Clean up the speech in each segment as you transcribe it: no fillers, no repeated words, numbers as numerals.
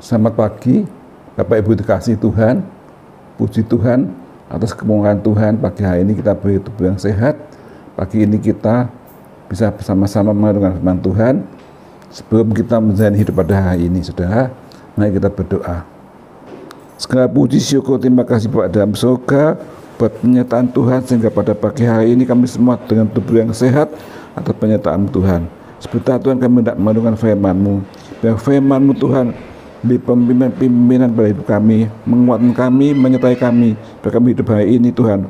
Selamat pagi, Bapak Ibu dikasih Tuhan. Puji Tuhan atas kemurahan Tuhan. Pagi hari ini kita beri tubuh yang sehat. Pagi ini kita bisa bersama-sama mendengar firman Tuhan. Sebelum kita menjalani hidup pada hari ini, saudara, mari kita berdoa. Segala puji syukur terima kasih Bapak dalam surga buat penyertaan Tuhan, sehingga pada pagi hari ini kami semua dengan tubuh yang sehat atas penyertaan Tuhan. Sebentar Tuhan, kami hendak mendengar firman-Mu. Biar firman-Mu Tuhan beri pimpinan pada hidup kami, menguatkan kami, menyertai kami, biar kami hidup hari ini Tuhan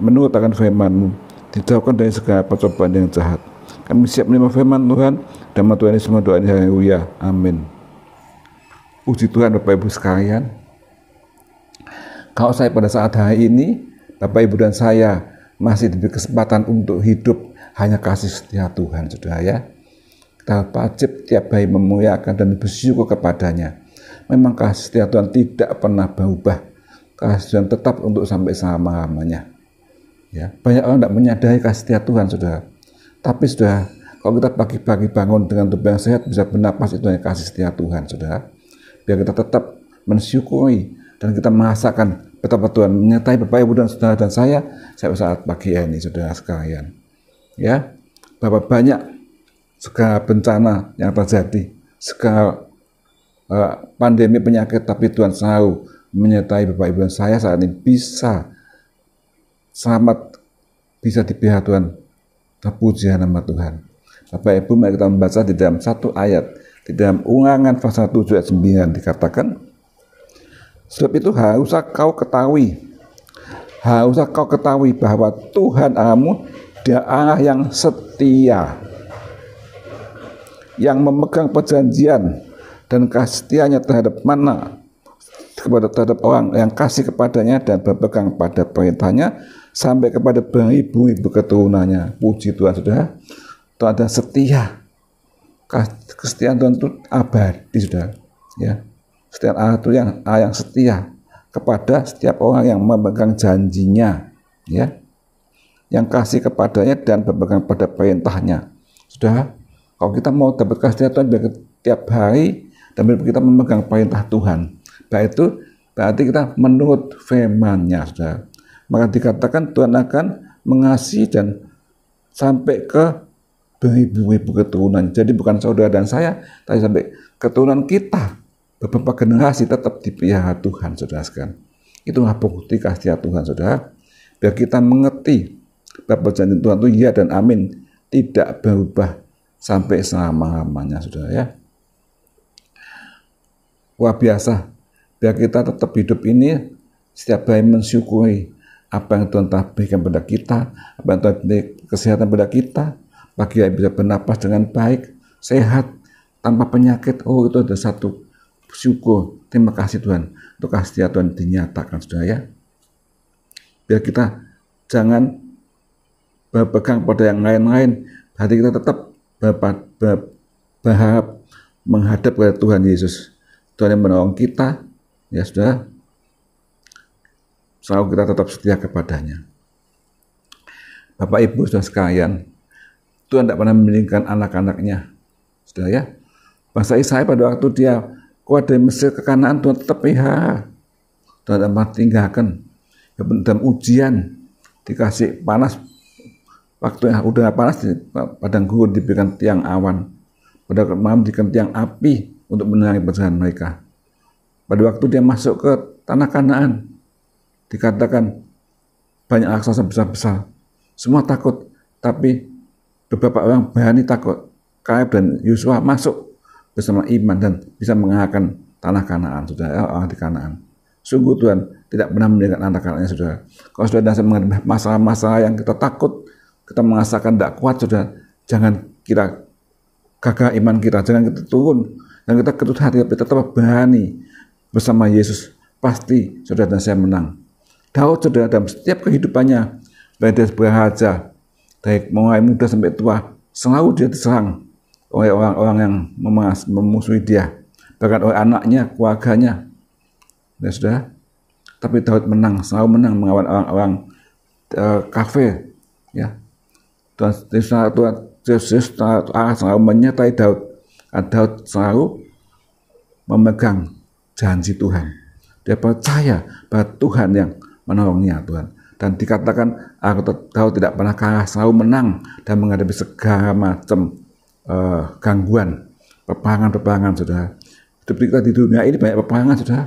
menurut akan firman-Mu, dijauhkan dari segala percobaan yang jahat. Kami siap menerima firman Tuhan, dan Tuhan Yesus semua doa ini, haleluya, amin. Puji Tuhan Bapak Ibu sekalian. Kalau saya pada saat hari ini, Bapak Ibu dan saya masih diberi kesempatan untuk hidup hanya kasih setia Tuhan, saudara ya. Kita wajib tiap hari memuliakan dan bersyukur kepadanya. Memang kasih setia Tuhan tidak pernah berubah. Kasih Tuhan tetap untuk sampai selama-lamanya. Ya, banyak orang tidak menyadari kasih setia Tuhan, saudara. Tapi saudara, kalau kita pagi-pagi bangun dengan tubuh yang sehat, bisa bernapas, itu hanya kasih setia Tuhan, saudara. Biar kita tetap mensyukuri dan kita merasakan betapa Tuhan menyertai Bapak Ibu dan saudara dan saya saat pagi ini, saudara sekalian. Ya, berapa banyak segala bencana yang terjadi, segala pandemi penyakit, tapi Tuhan selalu menyertai Bapak Ibu dan saya saat ini bisa selamat, bisa dipelihara Tuhan. Terpujilah nama Tuhan. Bapak Ibu, mari kita membaca di dalam satu ayat, di dalam Ulangan pasal 7 ayat 9 dikatakan, sebab itu haruslah kau ketahui bahwa Tuhan Allahmu Dia Allah yang setia, yang memegang perjanjian dan kasih setianya terhadap terhadap orang yang kasih kepadanya dan berpegang pada perintahnya sampai kepada beribu-ribu keturunannya. Puji Tuhan, saudara. Tuhan ada setia. Kesetiaan Tuhan itu abadi, saudara. Ya, setiap Allah itu yang setia kepada setiap orang yang memegang janjinya, ya, yang kasih kepadanya dan berpegang pada perintahnya, saudara. Kalau kita mau dapat kasih Tuhan tiap hari dan kita memegang perintah Tuhan, itu berarti kita menurut firman-Nya, saudara. Maka dikatakan Tuhan akan mengasihi dan sampai ke beribu-ribu keturunan. Jadi bukan saudara dan saya, tapi sampai keturunan kita, beberapa generasi tetap dipelihara Tuhan, saudara sekalian. Itulah bukti kasih Tuhan, saudara. Biar kita mengerti bahwa janji Tuhan itu ya dan amin, tidak berubah sampai selama-lamanya, saudara ya. Wah, biasa. Biar kita tetap hidup ini setiap hari mensyukuri apa yang Tuhan telah berikan pada kita, apa yang Tuhan berikan kesehatan pada kita, pagi hari bisa bernapas dengan baik, sehat, tanpa penyakit. Oh, itu ada satu syukur. Terima kasih Tuhan. Untuk kasih Tuhan dinyatakan, saudara ya. Biar kita jangan berpegang pada yang lain-lain. Berarti kita tetap berharap menghadap kepada Tuhan Yesus, Tuhan yang menolong kita, ya saudara. Selalu kita tetap setia kepadanya. Bapak Ibu saudara sekalian, Tuhan tidak pernah meninggalkan anak-anaknya, saudara ya. Bangsa Israel pada waktu dia keluar dari Mesir ke Kanaan, Tuhan tetap pelihara. Tuhan tidak pernah tinggalkan. Dalam ujian, dikasih panas, waktu yang udara panas di padang gurun diberikan tiang awan, pada malam diberikan tiang api untuk menerangi perjalanan mereka. Pada waktu dia masuk ke tanah Kanaan, dikatakan banyak raksasa besar-besar, semua takut, tapi beberapa orang berani takut. Kaleb dan Yosua masuk bersama iman dan bisa mengalahkan tanah Kanaan, saudara, orang di Kanaan. Sungguh Tuhan tidak pernah meninggalkan anak-anaknya, saudara. Kalau saudara menghadapi masalah-masalah yang kita takut, kita merasakan tidak kuat, saudara, jangan kita gagal iman kita, jangan kita turun, dan kita ketut hati, tapi tetap berani bersama Yesus. Pasti saudara dan saya menang. Daud, saudara, dalam setiap kehidupannya, baik dia sebagai raja, dari mulai muda sampai tua, selalu dia diserang oleh orang-orang yang memusuhi dia, bahkan oleh anaknya, keluarganya, ya saudara. Tapi Daud menang, selalu menang melawan orang-orang kafir, ya. Tuhan Yesus selalu menyertai Daud. Daud selalu memegang janji Tuhan. Dia percaya bahwa Tuhan yang menolongnya Tuhan. Dan dikatakan aku tahu tidak pernah kalah, selalu menang dan menghadapi segala macam gangguan, peperangan, saudara. Hidup kita di dunia ini banyak peperangan, saudara.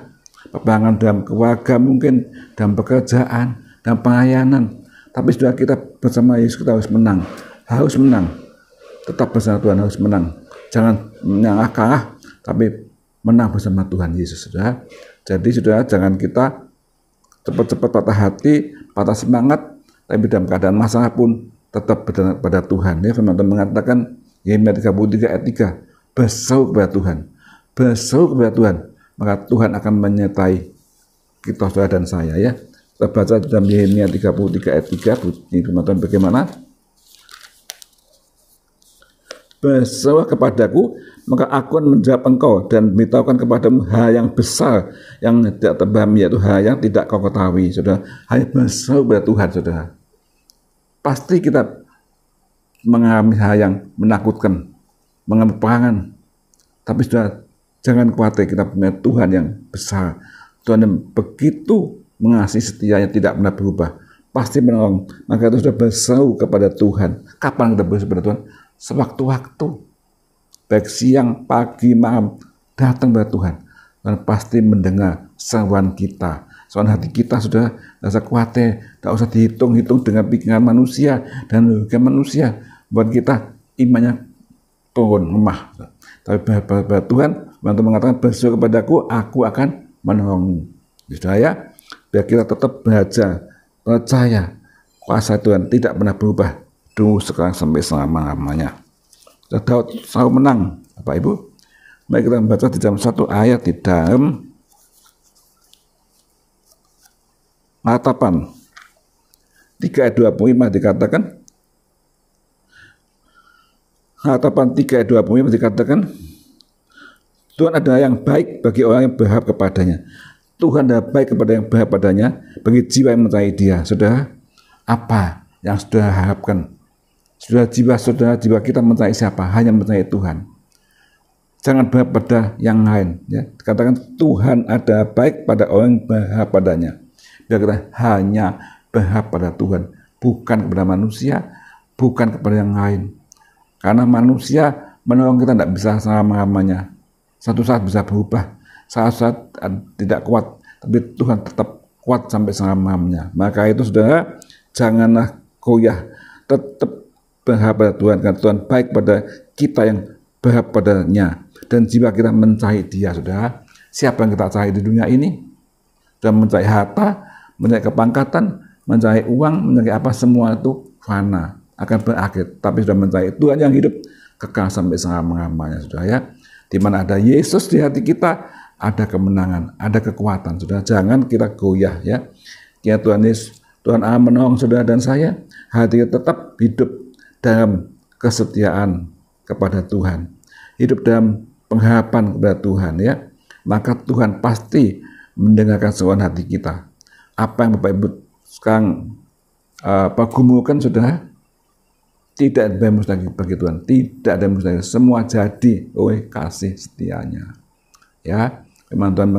Peperangan dalam keluarga mungkin, dalam pekerjaan, dalam pelayanan. Tapi sudah kita bersama Yesus kita harus menang. Tetap bersama Tuhan harus menang. Jangan menyerah kalah, tapi menang bersama Tuhan Yesus, saudara. Jadi saudara, jangan kita cepat-cepat patah hati, patah semangat, tapi dalam keadaan masalah pun tetap pada Tuhan. Ya, firman Tuhan mengatakan Yeremia 33 ayat 3, berseru kepada Tuhan, maka Tuhan akan menyertai kita, saudara dan saya. Ya, kita baca dalam Yeremia 33 ayat 3, bunyi firman Tuhan bagaimana? Berseru kepadaku, maka aku akan menjawab engkau dan beritahukan kepadamu hal yang besar yang tidak terpahami, yaitu hal yang tidak kau ketahui. Saudara, hanya berseru kepada Tuhan, saudara. Pasti kita mengalami hal yang menakutkan, mengalami peperangan. Tapi saudara, jangan khawatir, kita punya Tuhan yang besar. Tuhan yang begitu mengasihi, setianya, tidak pernah berubah. Pasti menolong. Maka itu sudah berseru kepada Tuhan. Kapan kita berseru kepada Tuhan? Sewaktu-waktu, baik siang, pagi, malam, datang kepada Tuhan dan pasti mendengar seruan kita, seruan hati kita. Sudah tidak usah khawatir, tidak usah dihitung-hitung dengan pikiran manusia dan logika manusia, buat kita imannya turun, lemah. Tapi pada Tuhan, Tuhan mengatakan berseru kepadaku, aku akan menolongmu. Saudara, biar kita tetap belajar, percaya kuasa Tuhan tidak pernah berubah dulu, sekarang, sampai selama-lamanya. Daud selalu menang, Bapak Ibu. Mari kita membaca di dalam satu ayat di dalam Ratapan 3 ayat 25 dikatakan, Ratapan 3 ayat 25 dikatakan, Tuhan adalah yang baik bagi orang yang berharap kepadanya. Tuhan adalah baik kepada yang berharap padanya, bagi jiwa yang mencari Dia. Saudara, apa yang saudara harapkan? Jiwa kita mencari siapa? Hanya mencari Tuhan. Jangan berharap pada yang lain. Ya. Katakan Tuhan ada baik pada orang yang berharap padanya. Biar kita hanya berharap pada Tuhan, bukan kepada manusia, bukan kepada yang lain. Karena manusia menolong kita tidak bisa selama-lamanya. Satu saat bisa berubah, saat tidak kuat, tapi Tuhan tetap kuat sampai selama-lamanya. Maka itu saudara, janganlah goyah, tetap berharap pada Tuhan, karena Tuhan baik pada kita yang berharap padanya, dan jiwa kita mencari Dia. Saudara, siapa yang kita cari di dunia ini? Dan mencari harta, mencari kepangkatan, mencari uang, mencari apa, semua itu fana, akan berakhir. Tapi sudah mencari Tuhan yang hidup kekal sampai selama-lamanya, saudara. Ya, di mana ada Yesus di hati kita, ada kemenangan, ada kekuatan. Saudara, jangan kita goyah. Ya, ya, Tuhan Yesus, Tuhan Allah menolong saudara dan saya, hati kita tetap hidup dalam kesetiaan kepada Tuhan, hidup dalam pengharapan kepada Tuhan, ya, maka Tuhan pasti mendengarkan seruan hati kita. Apa yang Bapak Ibu sekarang pergumukan, saudara, tidak ada mustahil bagi Tuhan, tidak ada mustahil, semua jadi oleh kasih setianya. Ya, firman Tuhan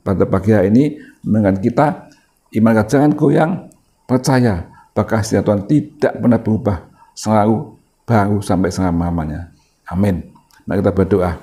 pada pagi hari ini mengingatkan kita, iman kita jangan goyang, percaya bahwa kasih Tuhan tidak pernah berubah, selalu baru sampai selama-lamanya. Amin. Mari kita berdoa.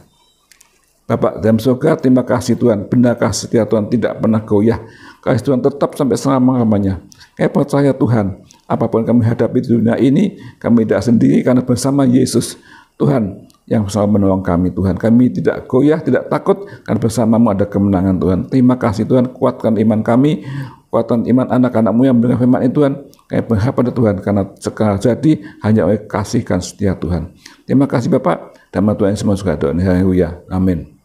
Bapak dalam surga, terima kasih Tuhan, benar kasih setia Tuhan tidak pernah goyah, kasih Tuhan tetap sampai selama-lamanya. Kami percaya Tuhan, apapun kami hadapi di dunia ini, kami tidak sendiri karena bersama Yesus, Tuhan yang selalu menolong kami. Tuhan, kami tidak goyah, tidak takut, karena bersamamu ada kemenangan. Tuhan, terima kasih Tuhan, kuatkan iman kami, kuatkan iman anak-anakmu yang mendengar firman ini. Tuhan, kami berharap pada Tuhan, karena segala jadi hanya oleh kasih dan setia Tuhan. Terima kasih Bapak, dan Tuhan semua suka doa. Haleluya. Amin.